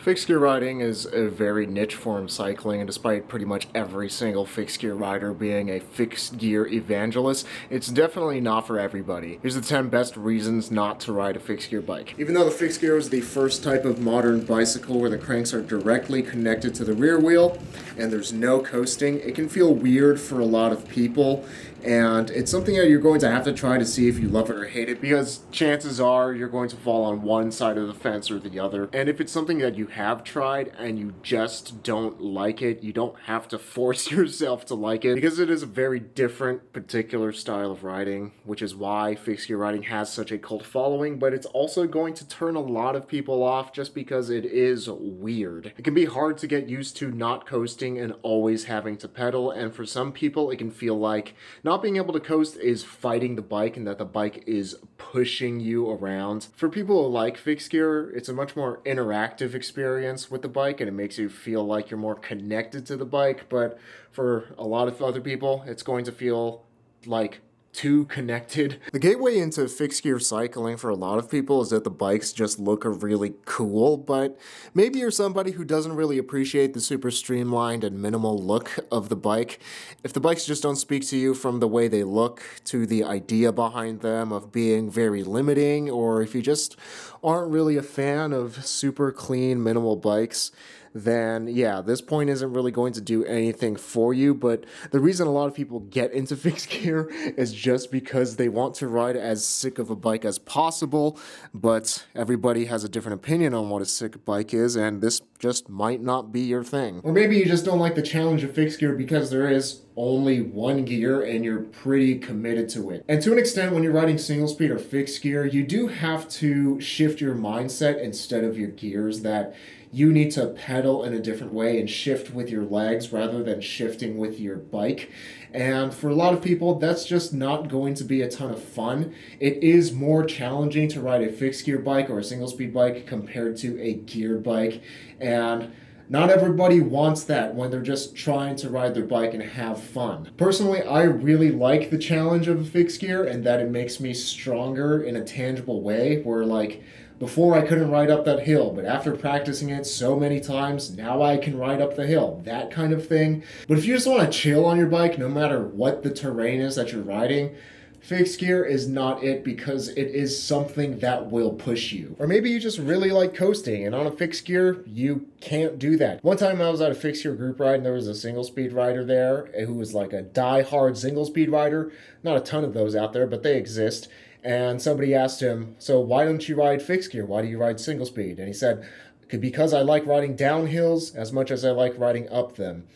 Fixed gear riding is a very niche form of cycling, and despite pretty much every single fixed gear rider being a fixed gear evangelist, it's definitely not for everybody. Here's the 10 best reasons not to ride a fixed gear bike. Even though the fixed gear is the first type of modern bicycle where the cranks are directly connected to the rear wheel and there's no coasting, it can feel weird for a lot of people, and it's something that you're going to have to try to see if you love it or hate it, because chances are you're going to fall on one side of the fence or the other. And if it's something that you have tried and you just don't like it, you don't have to force yourself to like it, because it is a very different particular style of riding, which is why fixed gear riding has such a cult following. But it's also going to turn a lot of people off just because it is weird. It can be hard to get used to not coasting and always having to pedal, and for some people it can feel like not being able to coast is fighting the bike and that the bike is pushing you around. For people who like fixed gear, it's a much more interactive experience with the bike and it makes you feel like you're more connected to the bike. But for a lot of other people, it's going to feel like too connected. The gateway into fixed gear cycling for a lot of people is that the bikes just look really cool, but maybe you're somebody who doesn't really appreciate the super streamlined and minimal look of the bike. If the bikes just don't speak to you from the way they look to the idea behind them of being very limiting, or if you just aren't really a fan of super clean minimal bikes, then yeah, this point isn't really going to do anything for you. But the reason a lot of people get into fixed gear is just because they want to ride as sick of a bike as possible, but everybody has a different opinion on what a sick bike is, and this just might not be your thing. Or maybe you just don't like the challenge of fixed gear because there is only one gear and you're pretty committed to it. And to an extent, when you're riding single speed or fixed gear, you do have to shift your mindset instead of your gears, that you need to pedal in a different way and shift with your legs rather than shifting with your bike. And for a lot of people, that's just not going to be a ton of fun. It is more challenging to ride a fixed gear bike or a single speed bike compared to a geared bike. And not everybody wants that when they're just trying to ride their bike and have fun. Personally, I really like the challenge of a fixed gear and that it makes me stronger in a tangible way, where like before I couldn't ride up that hill, but after practicing it so many times, now I can ride up the hill, that kind of thing. But if you just want to chill on your bike, no matter what the terrain is that you're riding, fixed gear is not it, because it is something that will push you. Or maybe you just really like coasting, and on a fixed gear, you can't do that. One time I was at a fixed gear group ride and there was a single speed rider there who was like a die-hard single speed rider. Not a ton of those out there, but they exist. And somebody asked him, so why don't you ride fixed gear? Why do you ride single speed? And he said, because I like riding down hills as much as I like riding up them.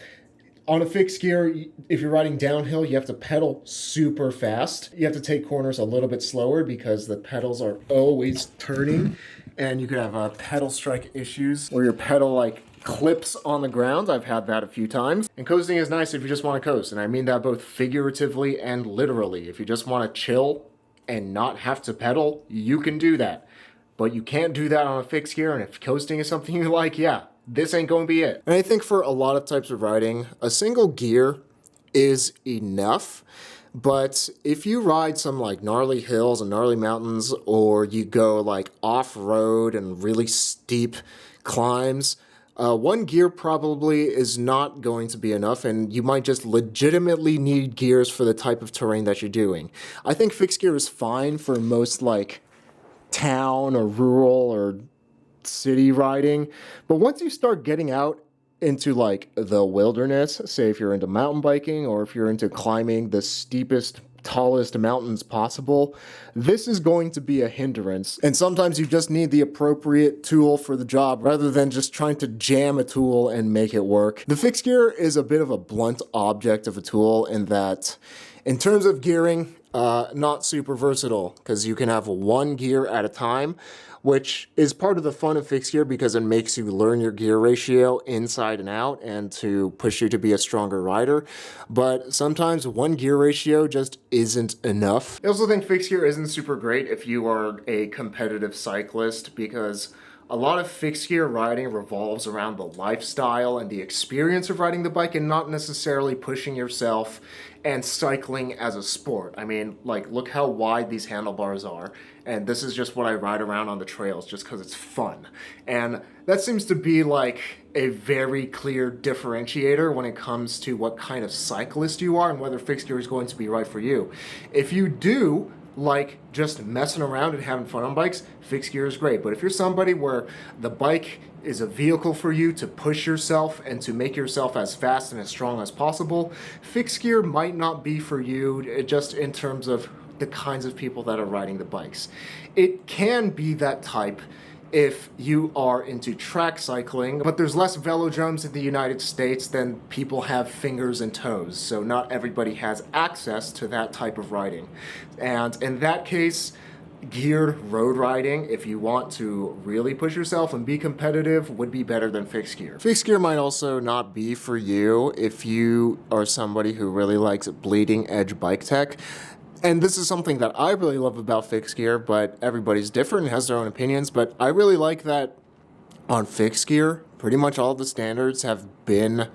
On a fixed gear, if you're riding downhill, you have to pedal super fast. You have to take corners a little bit slower because the pedals are always turning. And you could have pedal strike issues where your pedal like clips on the ground. I've had that a few times. And coasting is nice if you just want to coast. And I mean that both figuratively and literally. If you just want to chill and not have to pedal, you can do that. But you can't do that on a fixed gear, and if coasting is something you like, yeah, this ain't going to be it. And I think for a lot of types of riding, a single gear is enough. But if you ride some like gnarly hills and gnarly mountains, or you go like off-road and really steep climbs, one gear probably is not going to be enough, and you might just legitimately need gears for the type of terrain that you're doing. I think fixed gear is fine for most like town or rural or city riding, but once you start getting out into like the wilderness, say if you're into mountain biking or if you're into climbing the steepest, tallest mountains possible, this is going to be a hindrance. And sometimes you just need the appropriate tool for the job rather than just trying to jam a tool and make it work. The fixed gear is a bit of a blunt object of a tool in that, in terms of gearing, not super versatile, because you can have one gear at a time, which is part of the fun of fixed gear because it makes you learn your gear ratio inside and out and to push you to be a stronger rider. But sometimes one gear ratio just isn't enough. I also think fixed gear isn't super great if you are a competitive cyclist, because A lot of fixed gear riding revolves around the lifestyle and the experience of riding the bike and not necessarily pushing yourself and cycling as a sport. I mean, like, look how wide these handlebars are. And this is just what I ride around on the trails just because it's fun. And that seems to be like a very clear differentiator when it comes to what kind of cyclist you are and whether fixed gear is going to be right for you. If you do like just messing around and having fun on bikes, fixed gear is great. But if you're somebody where the bike is a vehicle for you to push yourself and to make yourself as fast and as strong as possible, fixed gear might not be for you, just in terms of the kinds of people that are riding the bikes. It can be that type if you are into track cycling, but there's less velodromes in the United States than people have fingers and toes, so not everybody has access to that type of riding. And in that case, geared road riding, if you want to really push yourself and be competitive, would be better than fixed gear. Fixed gear might also not be for you if you are somebody who really likes bleeding edge bike tech. And this is something that I really love about fixed gear, but everybody's different and has their own opinions. But I really like that on fixed gear, pretty much all the standards have been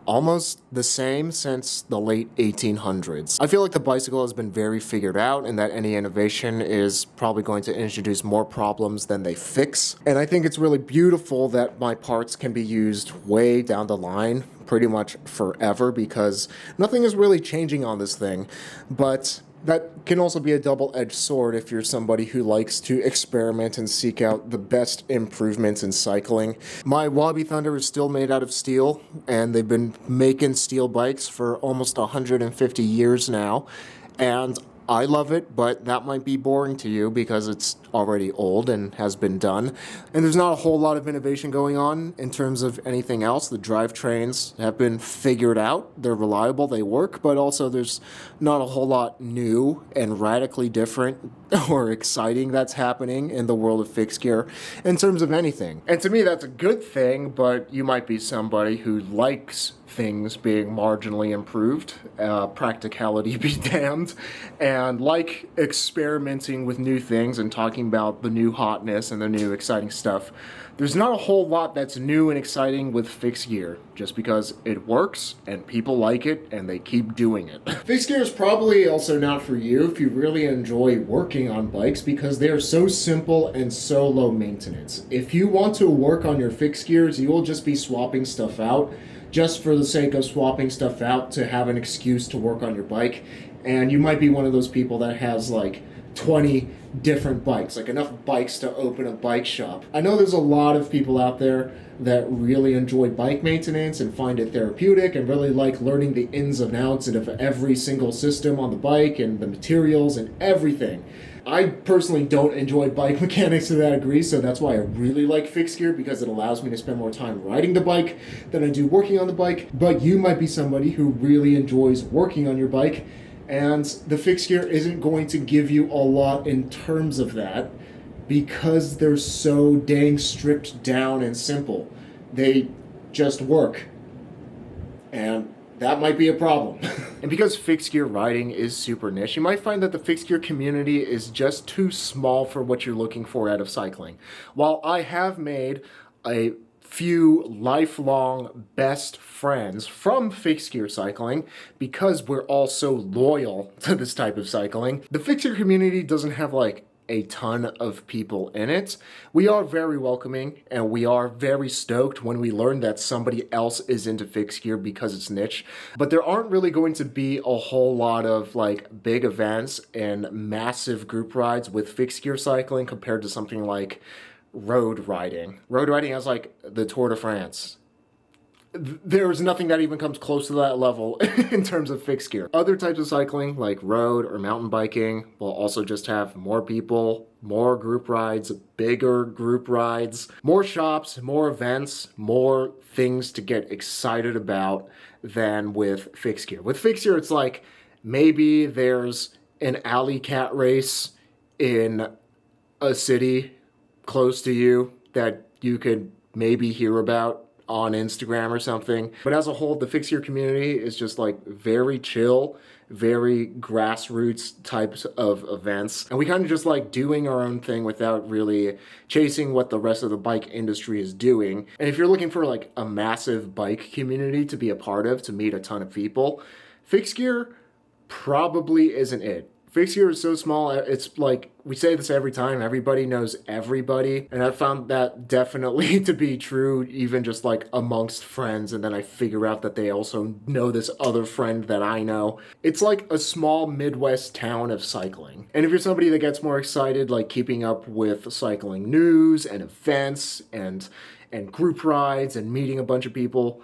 almost the same since the late 1800s. I feel like the bicycle has been very figured out and that any innovation is probably going to introduce more problems than they fix. And I think it's really beautiful that my parts can be used way down the line, pretty much forever, because nothing is really changing on this thing. But that can also be a double-edged sword if you're somebody who likes to experiment and seek out the best improvements in cycling. My Wabi Thunder is still made out of steel, and they've been making steel bikes for almost 150 years now, and I love it, but that might be boring to you because it's already old and has been done. And there's not a whole lot of innovation going on in terms of anything else. The drivetrains have been figured out. They're reliable, they work, but also there's not a whole lot new and radically different or exciting that's happening in the world of fixed gear in terms of anything. And to me, that's a good thing, but you might be somebody who likes things being marginally improved, practicality be damned, and like experimenting with new things and talking about the new hotness and the new exciting stuff. There's not a whole lot that's new and exciting with fixed gear, just because it works and people like it and they keep doing it. Fixed gear is probably also not for you if you really enjoy working on bikes because they are so simple and so low maintenance. If you want to work on your fixed gears, you will just be swapping stuff out just for the sake of swapping stuff out to have an excuse to work on your bike. And you might be one of those people that has like 20 different bikes, like enough bikes to open a bike shop. I know there's a lot of people out there that really enjoy bike maintenance and find it therapeutic and really like learning the ins and outs of every single system on the bike and the materials and everything. I personally don't enjoy bike mechanics to that degree, so that's why I really like fixed gear, because it allows me to spend more time riding the bike than I do working on the bike. But you might be somebody who really enjoys working on your bike, and the fixed gear isn't going to give you a lot in terms of that because they're so dang stripped down and simple. They just work. And that might be a problem. And because fixed gear riding is super niche, you might find that the fixed gear community is just too small for what you're looking for out of cycling. While I have made a few lifelong best friends from fixed gear cycling because we're all so loyal to this type of cycling, the fixed gear community doesn't have like a ton of people in it. We are very welcoming and we are very stoked when we learn that somebody else is into fixed gear because it's niche, but there aren't really going to be a whole lot of like big events and massive group rides with fixed gear cycling compared to something like road riding. Road riding has like the Tour de France. There's nothing that even comes close to that level in terms of fixed gear. Other types of cycling, like road or mountain biking, will also just have more people, more group rides, bigger group rides, more shops, more events, more things to get excited about than with fixed gear. With fixed gear, it's like maybe there's an alley cat race in a city close to you that you could maybe hear about on Instagram or something. But as a whole, the fixed gear community is just like very chill, very grassroots types of events. And we kind of just like doing our own thing without really chasing what the rest of the bike industry is doing. And if you're looking for like a massive bike community to be a part of, to meet a ton of people, fixed gear probably isn't it. Fixed gear is so small, it's like, we say this every time, everybody knows everybody, and I found that definitely to be true, even just like amongst friends, and then I figure out that they also know this other friend that I know. It's like a small Midwest town of cycling. And if you're somebody that gets more excited, like keeping up with cycling news and events and group rides and meeting a bunch of people,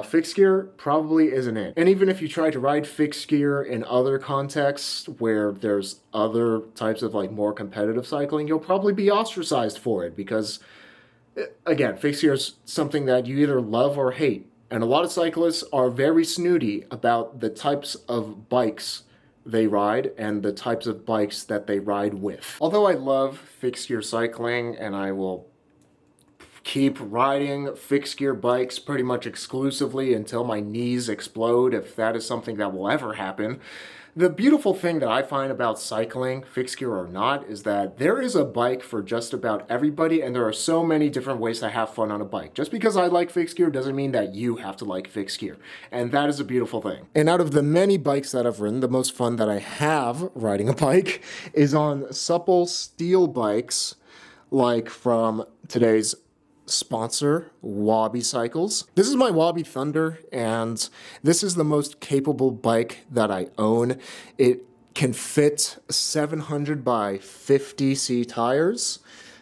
fixed gear probably isn't it. And even if you try to ride fixed gear in other contexts where there's other types of like more competitive cycling, you'll probably be ostracized for it because, again, fixed gear is something that you either love or hate. And a lot of cyclists are very snooty about the types of bikes they ride and the types of bikes that they ride with. Although I love fixed gear cycling and I will keep riding fixed gear bikes pretty much exclusively until my knees explode, if that is something that will ever happen. The beautiful thing that I find about cycling, fixed gear or not, is that there is a bike for just about everybody, and there are so many different ways to have fun on a bike. Just because I like fixed gear doesn't mean that you have to like fixed gear, and that is a beautiful thing. And out of the many bikes that I've ridden, the most fun that I have riding a bike is on Supple steel bikes, like from today's sponsor, Wabi Cycles. This is my Wabi Thunder, and this is the most capable bike that I own. It can fit 700 by 50C tires,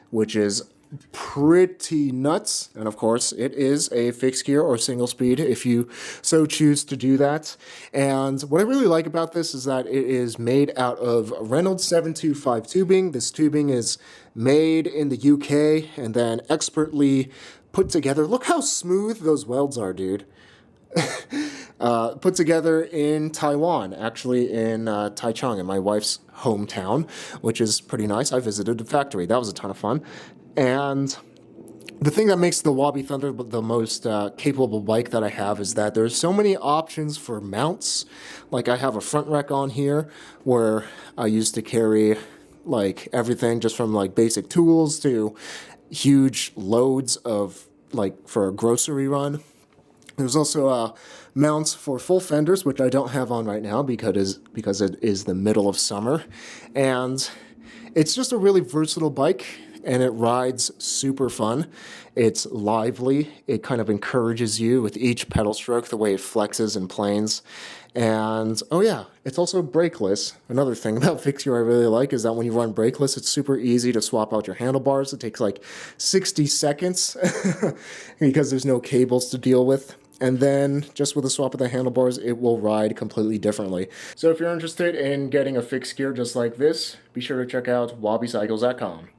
which is pretty nuts. And of course, it is a fixed gear or single speed if you so choose to do that. And what I really like about this is that it is made out of Reynolds 725 tubing. This tubing is made in the UK and then expertly put together. Look how smooth those welds are, dude. Put together in Taiwan, actually in Taichung, in my wife's hometown, which is pretty nice. I visited the factory. That was a ton of fun. And the thing that makes the Wabi Thunder the most capable bike that I have is that there's so many options for mounts. Like I have a front rack on here where I used to carry like everything just from like basic tools to huge loads of like for a grocery run. There's also mounts for full fenders, which I don't have on right now because it is the middle of summer. And it's just a really versatile bike, and it rides super fun. It's lively. It kind of encourages you with each pedal stroke, the way it flexes and planes. And, oh yeah, it's also brakeless. Another thing about fixed gear I really like is that when you run brakeless, it's super easy to swap out your handlebars. It takes like 60 seconds because there's no cables to deal with. And then, just with a swap of the handlebars, it will ride completely differently. So if you're interested in getting a fixed gear just like this, be sure to check out wabicycles.com.